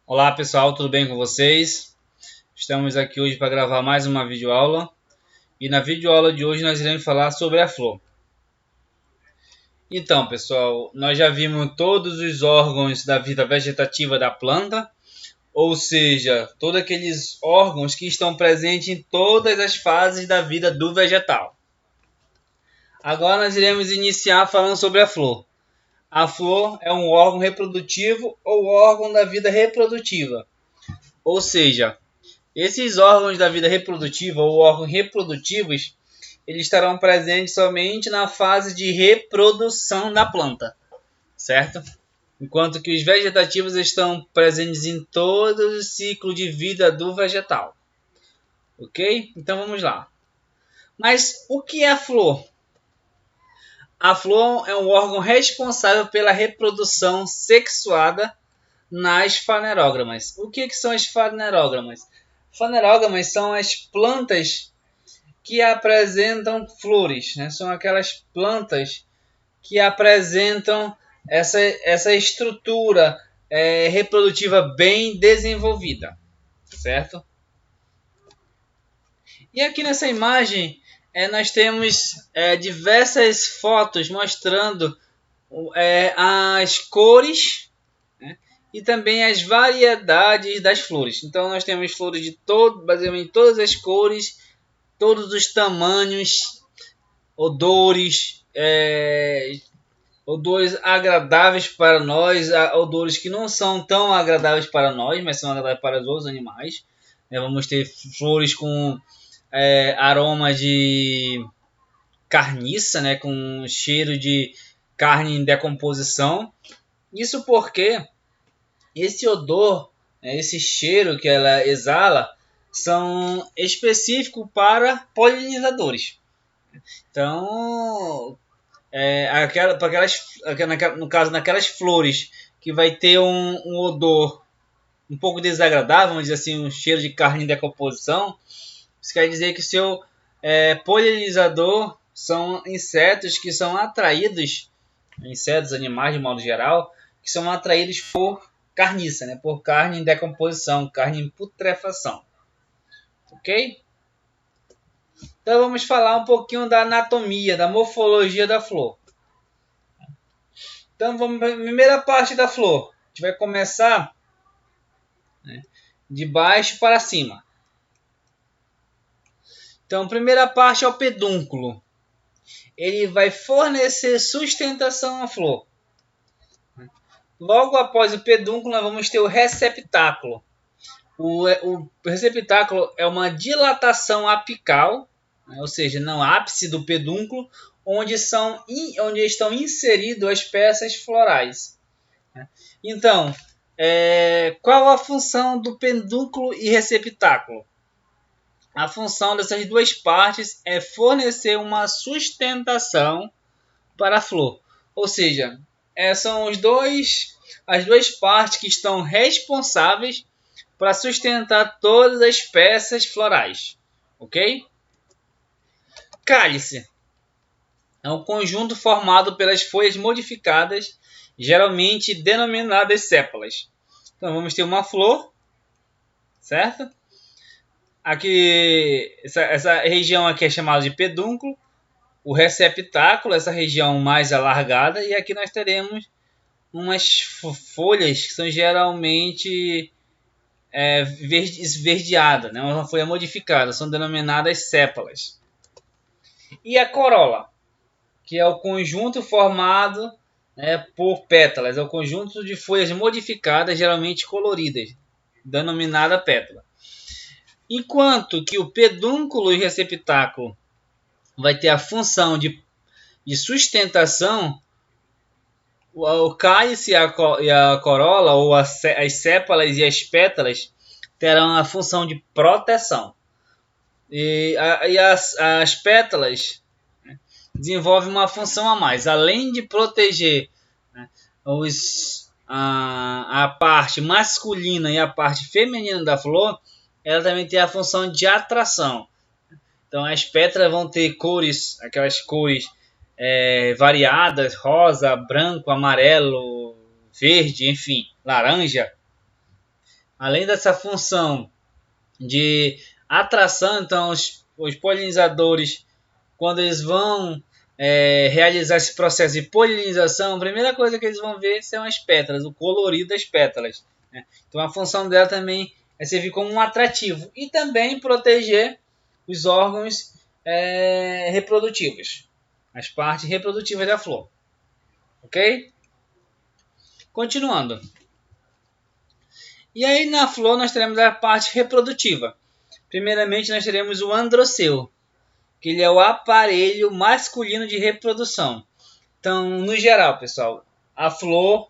Olá pessoal, tudo bem com vocês? Estamos aqui hoje para gravar mais uma videoaula e na videoaula de hoje nós iremos falar sobre a flor. Então pessoal, nós já vimos todos os órgãos da vida vegetativa da planta, ou seja, todos aqueles órgãos que estão presentes em todas as fases da vida do vegetal. Agora nós iremos iniciar falando sobre a flor. A flor é um órgão reprodutivo ou órgão da vida reprodutiva, ou seja, esses órgãos da vida reprodutiva ou órgãos reprodutivos, eles estarão presentes somente na fase de reprodução da planta, certo? Enquanto que os vegetativos estão presentes em todo o ciclo de vida do vegetal. Ok? Então vamos lá. Mas o que é a flor? A flor é um órgão responsável pela reprodução sexuada nas fanerógamas. O que são as fanerógamas? Fanerógamas são as plantas que apresentam flores, né? São aquelas plantas que apresentam essa estrutura reprodutiva bem desenvolvida, certo? E aqui nessa imagem nós temos diversas fotos mostrando as cores, né? E também as variedades das flores. Então nós temos flores de basicamente todas as cores, todos os tamanhos, odores, odores agradáveis para nós, odores que não são tão agradáveis para nós, mas são agradáveis para os outros animais. Vamos ter flores com aroma de carniça, né, com cheiro de carne em decomposição. Isso porque esse odor, esse cheiro que ela exala, são específicos para polinizadores. Então, no caso, naquelas flores que vai ter um odor um pouco desagradável, vamos dizer assim, um cheiro de carne em decomposição, isso quer dizer que seu polinizador são insetos que são atraídos, insetos, animais de modo geral, que são atraídos por carniça, né? Por carne em decomposição, carne em putrefação. Ok? Então vamos falar um pouquinho da anatomia, da morfologia da flor. Então vamos para a primeira parte da flor. A gente vai começar, né, de baixo para cima. Então a primeira parte é o pedúnculo. Ele vai fornecer sustentação à flor. Logo após o pedúnculo nós vamos ter o receptáculo. O receptáculo é uma dilatação apical, né, ou seja, no ápice do pedúnculo, onde estão inseridas as peças florais. Né? Então, qual a função do pedúnculo e receptáculo? A função dessas duas partes é fornecer uma sustentação para a flor. Ou seja, são as duas partes que estão responsáveis para sustentar todas as peças florais, ok? Cálice é um conjunto formado pelas folhas modificadas, geralmente denominadas sépalas. Então vamos ter uma flor, certo? Aqui essa região aqui é chamada de pedúnculo, o receptáculo, essa região mais alargada, e aqui nós teremos umas folhas que são geralmente esverdeada, né? Uma folha modificada, são denominadas sépalas. E a corola, que é o conjunto formado, né, por pétalas, é o conjunto de folhas modificadas, geralmente coloridas, denominada pétala. Enquanto que o pedúnculo e receptáculo vai ter a função de sustentação, o cálice e a corola, ou as sépalas e as pétalas, terão a função de proteção. E as pétalas, né, desenvolvem uma função a mais. Além de proteger, né, a parte masculina e a parte feminina da flor, ela também tem a função de atração. Então as pétalas vão ter cores, aquelas cores variadas, rosa, branco, amarelo, verde, enfim, laranja. além dessa função de atração, então os polinizadores, quando eles vão realizar esse processo de polinização, a primeira coisa que eles vão ver são as pétalas, o colorido das pétalas, né? Então a função dela também é servir como um atrativo e também proteger os órgãos reprodutivos, as partes reprodutivas da flor. Ok? Continuando. E aí na flor nós teremos a parte reprodutiva. Primeiramente nós teremos o androceu, que ele é o aparelho masculino de reprodução. Então, no geral, pessoal, a flor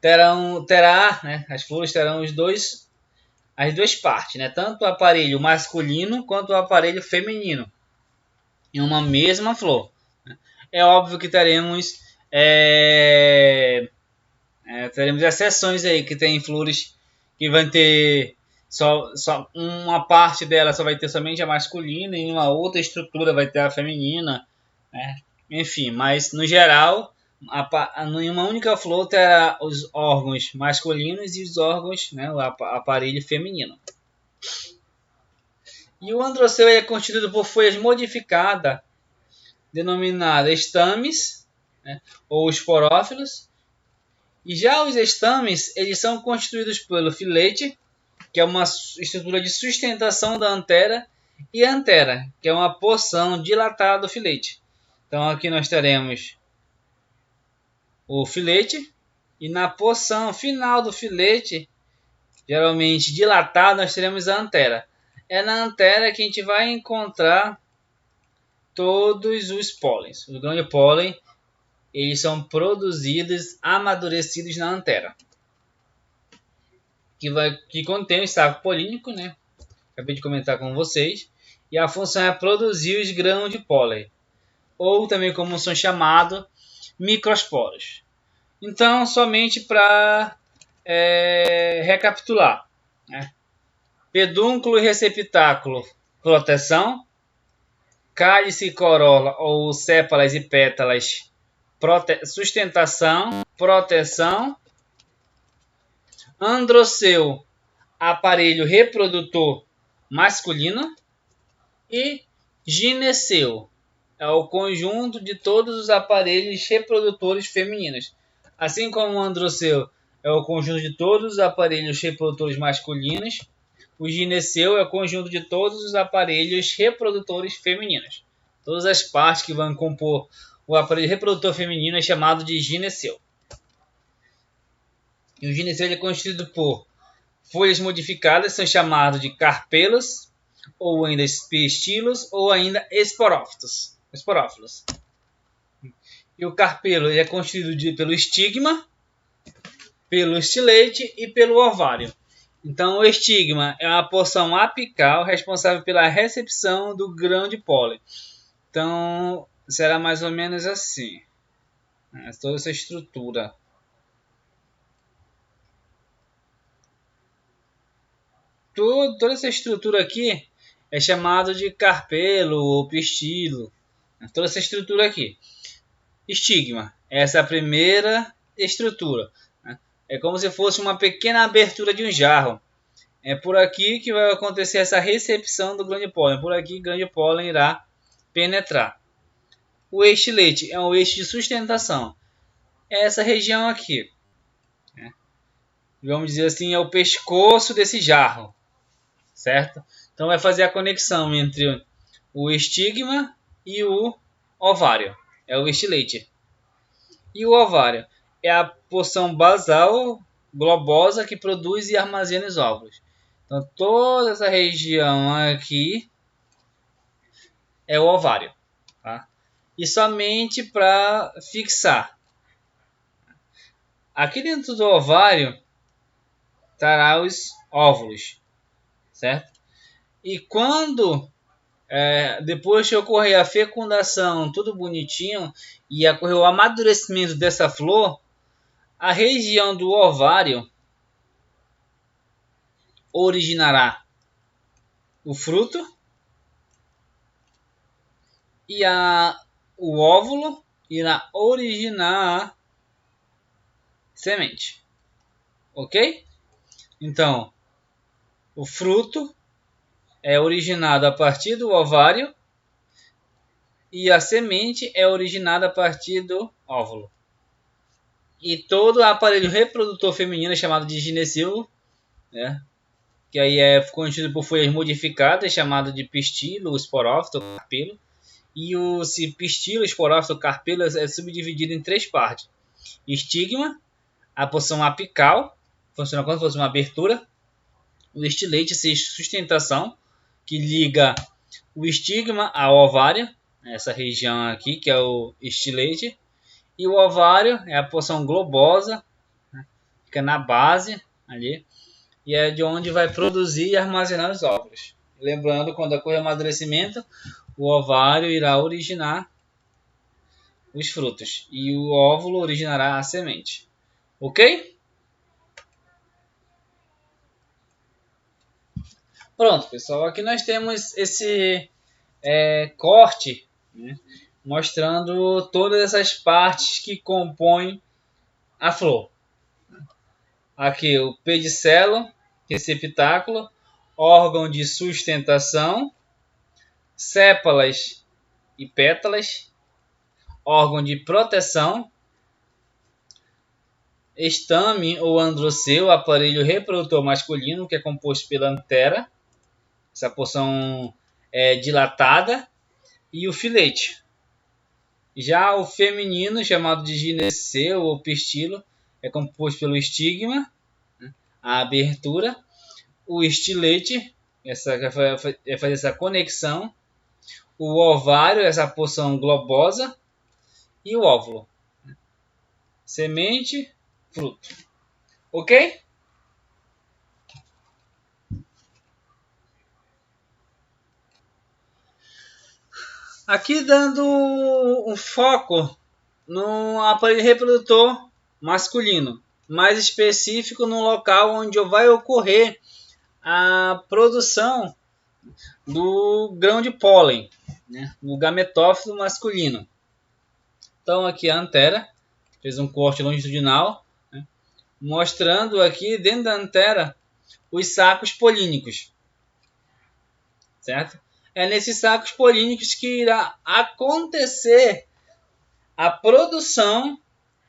terá, né, as flores terão as duas partes, né, tanto o aparelho masculino quanto o aparelho feminino, em uma mesma flor. É óbvio que teremos exceções aí, que tem flores que vão ter só uma parte dela só vai ter somente a masculina e uma outra estrutura vai ter a feminina, né? Enfim, mas no geral, em uma única flor terá os órgãos masculinos e os órgãos, né, o aparelho feminino. E o androceu é constituído por folhas modificadas, denominadas estames, né, ou esporófilos. E já os estames, eles são constituídos pelo filete, que é uma estrutura de sustentação da antera, e a antera, que é uma porção dilatada do filete. Então aqui nós teremos o filete, e na porção final do filete, geralmente dilatada, nós teremos a antera. É na antera que a gente vai encontrar todos os pólens. Os grãos de pólen, eles são produzidos, amadurecidos na antera, que contém o saco polínico, né? Acabei de comentar com vocês. E a função é produzir os grãos de pólen, ou também como são chamados, microsporos. Então, somente para recapitular, né? Pedúnculo e receptáculo, proteção. Cálice e corola, ou sépalas e pétalas, sustentação, proteção. Androceu, aparelho reprodutor masculino. E gineceu, é o conjunto de todos os aparelhos reprodutores femininos. Assim como o androceu é o conjunto de todos os aparelhos reprodutores masculinos, o gineceu é o conjunto de todos os aparelhos reprodutores femininos. Todas as partes que vão compor o aparelho reprodutor feminino é chamado de gineceu. E o gineceu é constituído por folhas modificadas, são chamados de carpelos, ou ainda pistilos, ou ainda esporófilos. E o carpelo é constituído pelo estigma, pelo estilete e pelo ovário. Então, o estigma é uma porção apical responsável pela recepção do grão de pólen. Então, será mais ou menos assim, toda essa estrutura. Toda essa estrutura aqui é chamado de carpelo ou pistilo. Toda essa estrutura aqui. Estigma, essa é a primeira estrutura. É como se fosse uma pequena abertura de um jarro. É por aqui que vai acontecer essa recepção do grão de pólen. Por aqui o grão de pólen irá penetrar. O estilete é um eixo de sustentação. É essa região aqui. Vamos dizer assim, é o pescoço desse jarro. Certo? Então vai fazer a conexão entre o estigma e o ovário. É o estilete. E o ovário é a porção basal globosa que produz e armazena os óvulos. Então toda essa região aqui é o ovário. Tá? E somente para fixar. Aqui dentro do ovário estará os óvulos. Certo? E quando depois que ocorrer a fecundação, tudo bonitinho, e ocorrer o amadurecimento dessa flor, a região do ovário originará o fruto e o óvulo irá originar a semente. Ok? Então, O fruto é originado a partir do ovário e a semente é originada a partir do óvulo. E todo o aparelho reprodutor feminino é chamado de gineceu, né? Que aí é constituído por folhas modificadas, chamado de pistilo, esporófito, carpelo. E o pistilo, esporófito, carpelo é subdividido em 3 partes. Estigma, a porção apical, funciona como se fosse uma abertura. O estilete, sustentação, que liga o estigma ao ovário, essa região aqui que é o estilete. E o ovário é a porção globosa, né? Fica na base ali. E é de onde vai produzir e armazenar os óvulos. Lembrando, quando ocorre o amadurecimento, o ovário irá originar os frutos e o óvulo originará a semente. Ok? Pronto, pessoal. Aqui nós temos esse corte, né, mostrando todas essas partes que compõem a flor. Aqui o pedicelo, receptáculo, órgão de sustentação, sépalas e pétalas, órgão de proteção, estame ou androceu, aparelho reprodutor masculino, que é composto pela antera, essa porção dilatada, e o filete. Já o feminino, chamado de gineceu ou pistilo, é composto pelo estigma, a abertura, o estilete, vai fazer essa conexão, o ovário, essa porção globosa, e o óvulo. Semente, fruto. Ok? Aqui dando um foco no aparelho reprodutor masculino, mais específico no local onde vai ocorrer a produção do grão de pólen, né, o gametófito masculino. Então aqui a antera fez um corte longitudinal, né, mostrando aqui dentro da antera os sacos polínicos, certo? É nesses sacos polínicos que irá acontecer a produção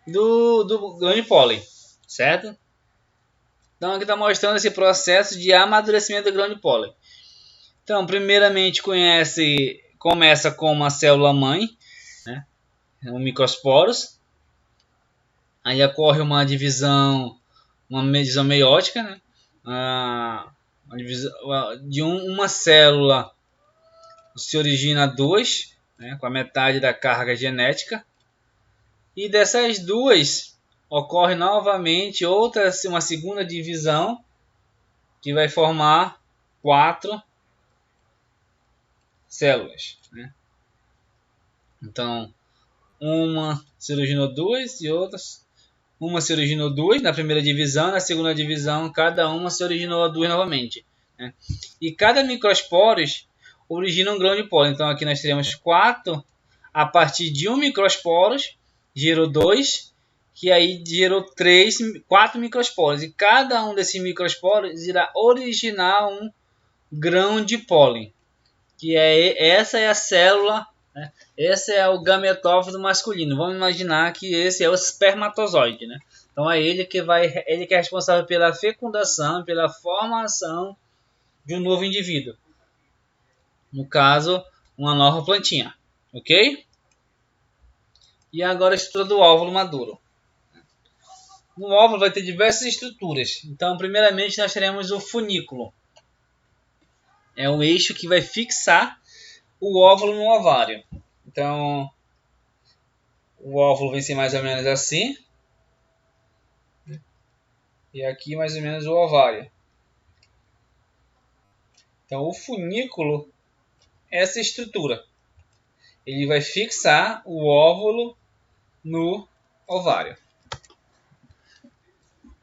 do grão de pólen, certo? Então aqui está mostrando esse processo de amadurecimento do grão de pólen. Então, primeiramente começa com uma célula mãe, né, um microsporos. Aí ocorre uma divisão meiótica, né, uma divisão, de uma célula se origina 2, né, com a metade da carga genética. E dessas 2 ocorre novamente uma segunda divisão que vai formar 4 células, né? Então, uma se originou 2 e outras. Uma se originou 2 na primeira divisão, na segunda divisão cada uma se originou 2 novamente, né? E cada microsporos origina um grão de pólen. Então aqui nós teremos 4 a partir de um microsporos, gerou 2, que aí gerou 4 microsporos. E cada um desses microsporos irá originar um grão de pólen. Essa é a célula, né? Esse é o gametófito masculino. Vamos imaginar que esse é o espermatozoide, né? Então é ele que é responsável pela fecundação, pela formação de um novo indivíduo. No caso, uma nova plantinha, ok? E agora a estrutura do óvulo maduro. No óvulo vai ter diversas estruturas. Então, primeiramente, nós teremos o funículo. É o eixo que vai fixar o óvulo no ovário. Então, o óvulo vai ser mais ou menos assim. E aqui mais ou menos o ovário. Então, o funículo é essa estrutura. Ele vai fixar o óvulo no ovário.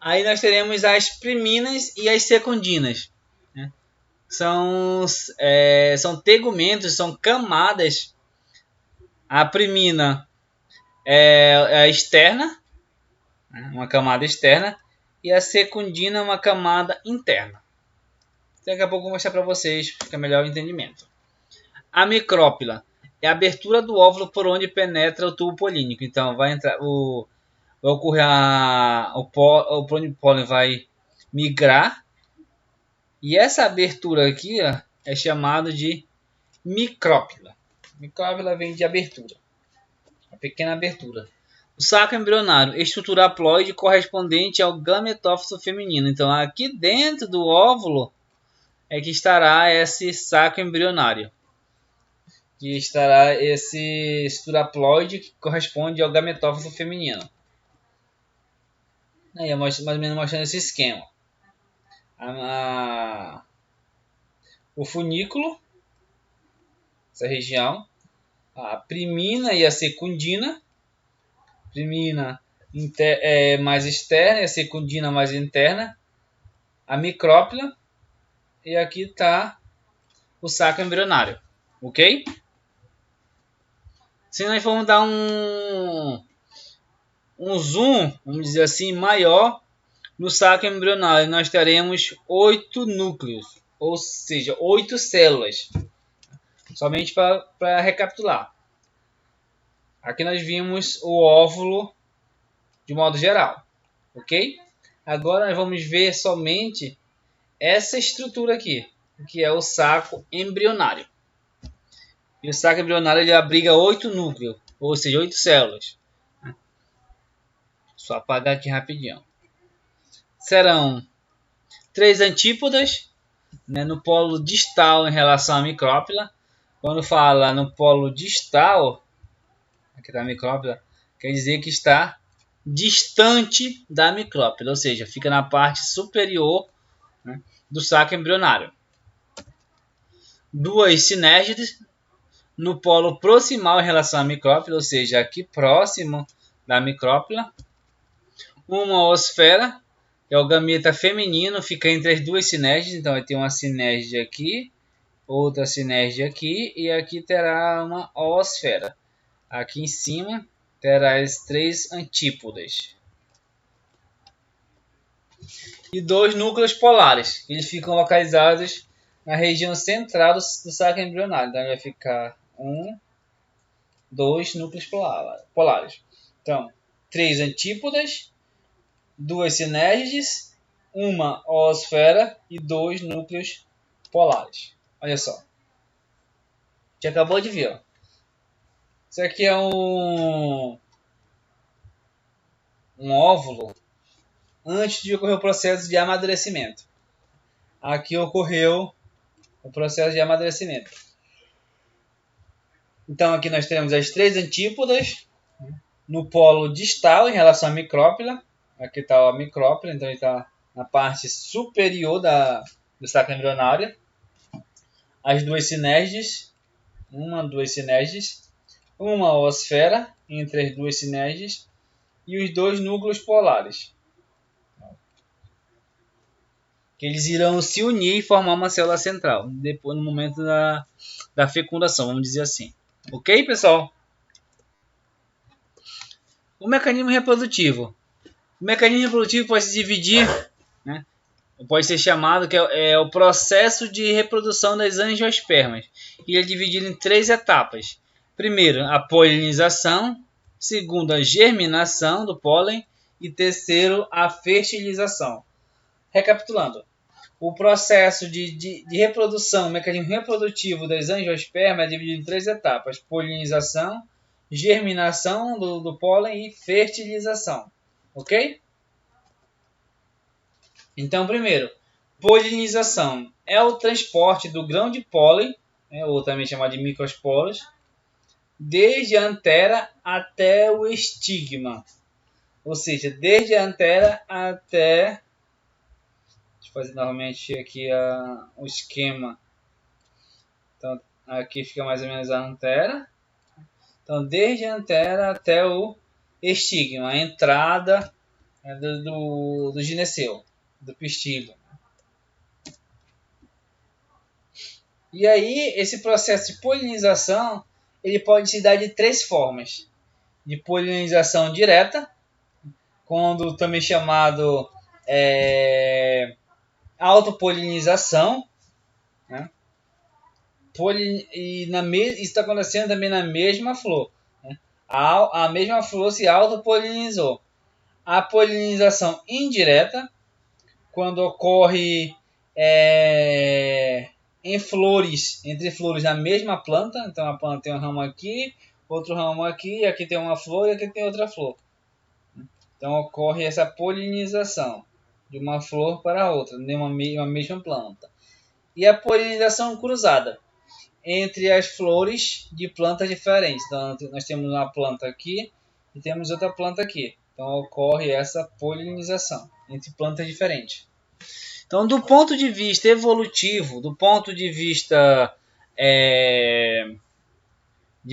Aí nós teremos as priminas e as secundinas, né? São tegumentos, são camadas. A primina é a externa, né, uma camada externa, e a secundina é uma camada interna. Daqui a pouco eu vou mostrar para vocês, fica melhor o entendimento. A micrópila é a abertura do óvulo por onde penetra o tubo polínico. Então vai ocorrer o pólen vai migrar. E essa abertura aqui, ó, é chamada de micrópila. Micrópila vem de abertura, uma pequena abertura. O saco embrionário, estrutura haploide correspondente ao gametófito feminino. Então aqui dentro do óvulo é que estará esse saco embrionário. Que estará esse estrutura haploide que corresponde ao gametófito feminino. Aí, mais ou menos mostrando esse esquema. O funículo, essa região, a primina e a secundina. Primina é mais externa e a secundina mais interna. A micrópila. E aqui está o saco embrionário. Ok? Se nós formos dar um zoom, vamos dizer assim, maior no saco embrionário, nós teremos 8 núcleos, ou seja, 8 células. Somente para recapitular. Aqui nós vimos o óvulo de modo geral, ok? Agora nós vamos ver somente essa estrutura aqui, que é o saco embrionário. E o saco embrionário ele abriga 8 núcleos, ou seja, 8 células. Só apagar aqui rapidinho. Serão 3 antípodas, né, no polo distal em relação à micrópila. Quando fala no polo distal, aqui está a micrópila, quer dizer que está distante da micrópila, ou seja, fica na parte superior, né, do saco embrionário. 2 sinérgides no polo proximal em relação à micrópila, ou seja, aqui próximo da micrópila. Uma oosfera, que é o gameta feminino, fica entre as 2 sinérgides, então vai ter uma sinérgide aqui, outra sinérgide aqui, e aqui terá uma oosfera. Aqui em cima terá as 3 antípodas. E 2 núcleos polares, eles ficam localizados na região central do saco embrionário. Então vai ficar 2 núcleos polares. Então, 3 antípodas, 2 sinérgides, uma oosfera e 2 núcleos polares. Olha só. A gente acabou de ver. Ó. Isso aqui é um óvulo antes de ocorrer o processo de amadurecimento. Aqui ocorreu o processo de amadurecimento. Então aqui nós temos as 3 antípodas no polo distal em relação à micrópila. Aqui está a micrópila, então ele está na parte superior do saco embrionário. As 2 sinérgides, 2 sinérgides, uma oosfera entre as 2 sinérgides e os 2 núcleos polares. Que eles irão se unir e formar uma célula central, depois no momento da fecundação, vamos dizer assim. Ok, pessoal? O mecanismo reprodutivo. O mecanismo reprodutivo pode se dividir, né? Pode ser chamado que é o processo de reprodução das angiospermas. E ele é dividido em 3 etapas. Primeiro, a polinização. Segundo, a germinação do pólen. E terceiro, a fertilização. Recapitulando. O processo de reprodução, o mecanismo reprodutivo das angiospermas é dividido em 3 etapas. Polinização, germinação do pólen e fertilização. Ok? Então, primeiro, polinização é o transporte do grão de pólen, né, ou também chamado de microesporos, desde a antera até o estigma. Ou seja, desde a antera até... Deixa eu fazer novamente aqui o esquema. Então, aqui fica mais ou menos a antera. Então, desde a antera até o estigma, a entrada do gineceu, do pistil. E aí, esse processo de polinização, ele pode se dar de 3 formas. De polinização direta, quando também chamado autopolinização, isso está acontecendo também na mesma flor. Né? A mesma flor se autopolinizou. A polinização indireta, quando ocorre em flores, entre flores na mesma planta. Então a planta tem um ramo aqui, outro ramo aqui, aqui tem uma flor e aqui tem outra flor. Então ocorre essa polinização de uma flor para outra, de uma mesma planta. E a polinização cruzada entre as flores de plantas diferentes. Então nós temos uma planta aqui e temos outra planta aqui. Então ocorre essa polinização entre plantas diferentes. Então, do ponto de vista evolutivo, do ponto de vista de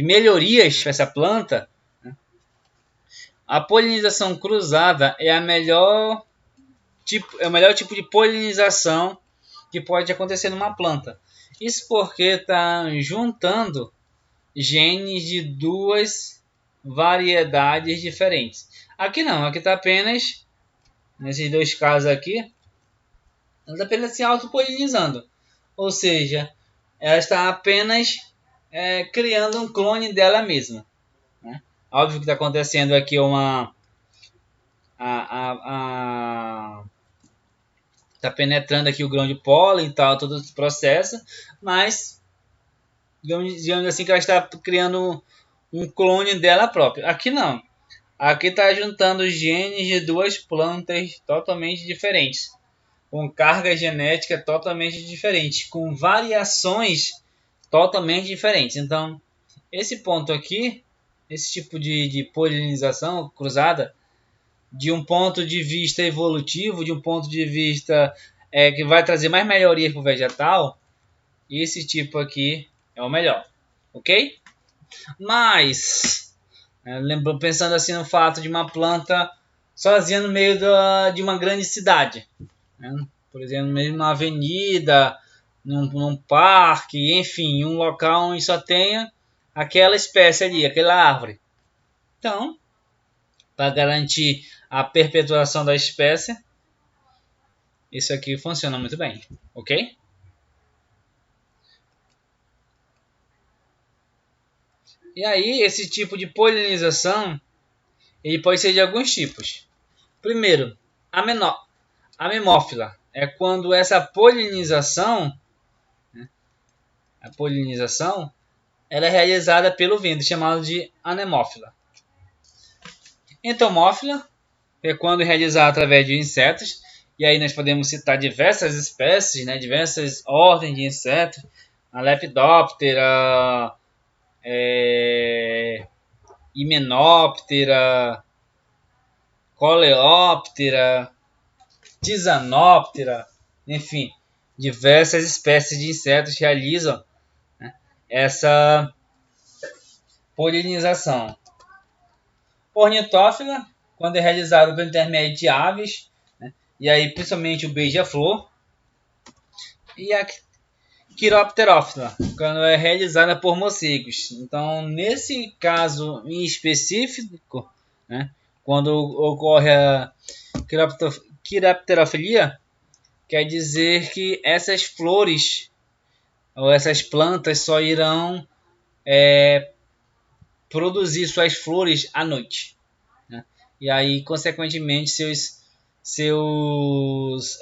melhorias para essa planta, né, a polinização cruzada é o melhor tipo de polinização que pode acontecer numa planta. Isso porque está juntando genes de duas variedades diferentes. Aqui não, aqui está apenas, nesses dois casos aqui, ela está apenas se autopolinizando. Ou seja, ela está apenas criando um clone dela mesma. Né? Óbvio que está acontecendo aqui está penetrando aqui o grão de pólen e tal, todo esse processo, mas digamos assim que ela está criando um clone dela própria. Aqui não. Aqui está juntando genes de duas plantas totalmente diferentes, com carga genética totalmente diferente, com variações totalmente diferentes. Então, esse ponto aqui, esse tipo de polinização cruzada, de um ponto de vista evolutivo, de um ponto de vista que vai trazer mais melhorias para o vegetal, esse tipo aqui é o melhor, ok? Mas, pensando assim no fato de uma planta sozinha no meio de uma grande cidade, né? Por exemplo, mesmo numa avenida, num parque, enfim, um local onde só tenha aquela espécie ali, aquela árvore. Então, para garantir a perpetuação da espécie, isso aqui funciona muito bem, ok? E aí, esse tipo de polinização, ele pode ser de alguns tipos. Primeiro, a memófila é quando essa polinização, ela é realizada pelo vento, chamado de anemófila. Entomófila é quando realizada através de insetos, e aí nós podemos citar diversas espécies, né, diversas ordens de insetos, a Lepidoptera, Hymenoptera, Coleóptera, Tisanóptera, enfim, diversas espécies de insetos realizam, né, essa polinização. Ornitófila, quando é realizado pelo intermédio de aves, né, e aí principalmente o beija-flor. E a Quiropterófila, quando é realizada por morcegos. Então, nesse caso em específico, né, quando ocorre a quirapterofilia, quer dizer que essas flores ou essas plantas só irão produzir suas flores à noite, né? E aí, consequentemente, seus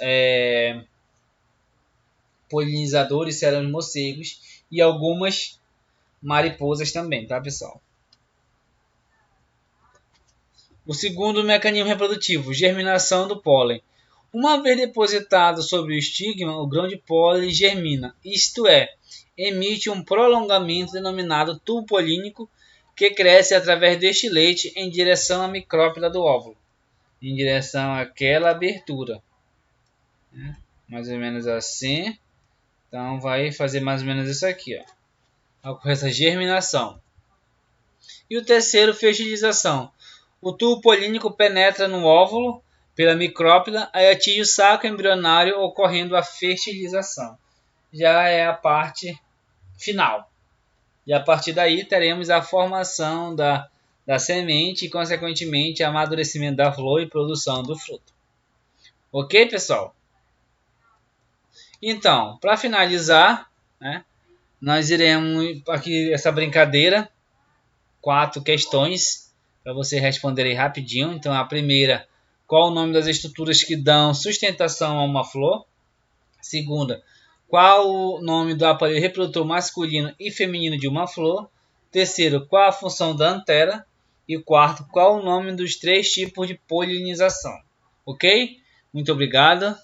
polinizadores serão morcegos e algumas mariposas também, tá, pessoal? O segundo mecanismo reprodutivo, germinação do pólen. Uma vez depositado sobre o estigma, o grão de pólen germina, isto é, emite um prolongamento denominado tubo polínico que cresce através deste leite em direção à micrópila do óvulo, em direção àquela abertura. Mais ou menos assim. Então vai fazer mais ou menos isso aqui, ó. Ocorre essa germinação. E o terceiro, fertilização. O tubo polínico penetra no óvulo pela micrópila e atinge o saco embrionário, ocorrendo a fertilização. Já é a parte final. E a partir daí teremos a formação da semente e, consequentemente, amadurecimento da flor e produção do fruto. Ok, pessoal? Então, para finalizar, né, nós iremos aqui essa brincadeira, 4 questões para você responder aí rapidinho. Então a primeira, qual o nome das estruturas que dão sustentação a uma flor? Segunda, qual o nome do aparelho reprodutor masculino e feminino de uma flor? Terceiro, qual a função da antera? E quarto, qual o nome dos 3 tipos de polinização? Ok? Muito obrigado.